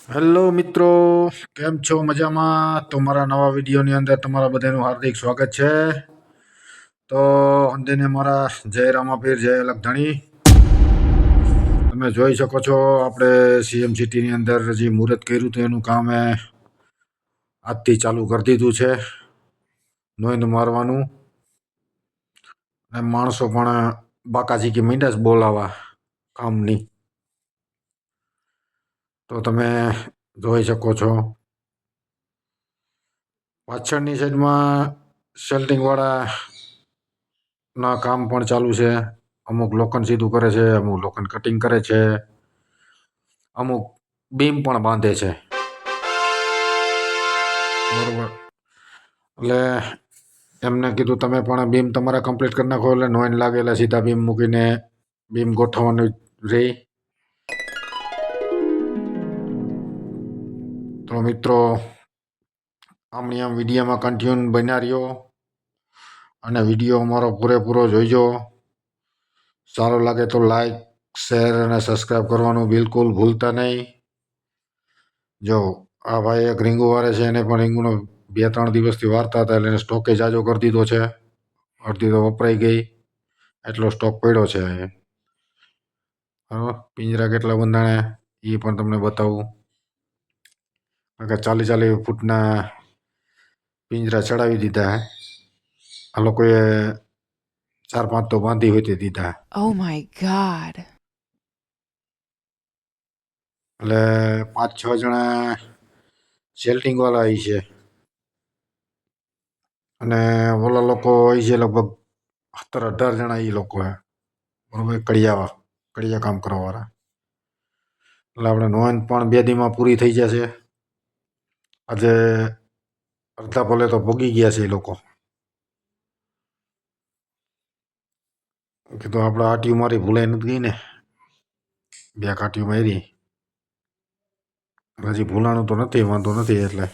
Hello મિત્રો, કેમ છો? મજામાં? તો મારા નવા વિડીયોની અંદર તમારા બધાનું હાર્દિક સ્વાગત છે. તો અંદેને મારા જય રામાપીર, જય લખધણી. તમે જોઈ શકો છો આપણે સીએમ સિટીની અંદર જે મુહૂર્ત કર્યું હતું એનું કામ આજથી ચાલુ કરી દીધું છે. નોંધ મારવાનું અને માણસો પણ બાકાજી કે મીંડા જ બોલાવા કામની. તો તમે જોઈ શકો છો પાછળની સાઈડમાં સેલ્ટિંગવાળા ના કામ પણ ચાલુ છે. અમુક લોખંડ સીધું કરે છે, અમુક લોખંડ કટિંગ કરે છે, અમુક બીમ પણ બાંધે છે. બરોબર, એટલે એમને કીધું તમે પણ બીમ તમારા કમ્પ્લીટ કરી નાખો એટલે નોઈન લાગેલા સીધા બીમ મૂકીને બીમ ગોઠવવાનું રહી. તો મિત્રો આમની આમ વિડીયોમાં કન્ટિન્યુ બન્યા રહ્યો અને વિડીયો અમારો પૂરેપૂરો જોઈજો. સારો લાગે તો લાઈક, શેર અને સબસ્ક્રાઈબ કરવાનું બિલકુલ ભૂલતા નહીં. જો આ ભાઈ એક રીંગુ વારે છે, એને પણ રીંગુનો 2-3 દિવસથી વારતા હતા એટલે એને સ્ટોકે જાજો કરી દીધો છે. અડધી તો વપરાઈ ગઈ, એટલો સ્ટોક પડ્યો છે. બરાબર, પિંજરા કેટલા બંધાણે એ પણ તમને બતાવું. કારણ કે 40 ફૂટના પિંજરા ચડાવી દીધા હે. આ લોકોએ 4-5 તો બાંધી હોય તે દીધા. Oh my God. એટલે 5-6 જણા સેલ્ટિંગ વાળા આવી છે અને ઓલા લોકો હોય છે લગભગ 17-18 જણા એ લોકો હે. બરોબર, કડિયા કામ કરવાવાળા. એટલે આપણે નોંધ પણ 2 દીમાં પૂરી થઈ જશે. આજે અડધા ભલે તો ભોગી ગયા છે એ લોકો. કીધું આપણે આટીયું મારી ભૂલાઈ નથી ગઈ ને, 2 કાટીયું મારી. હજી ભૂલાણું તો નથી, વાંધો નથી એટલે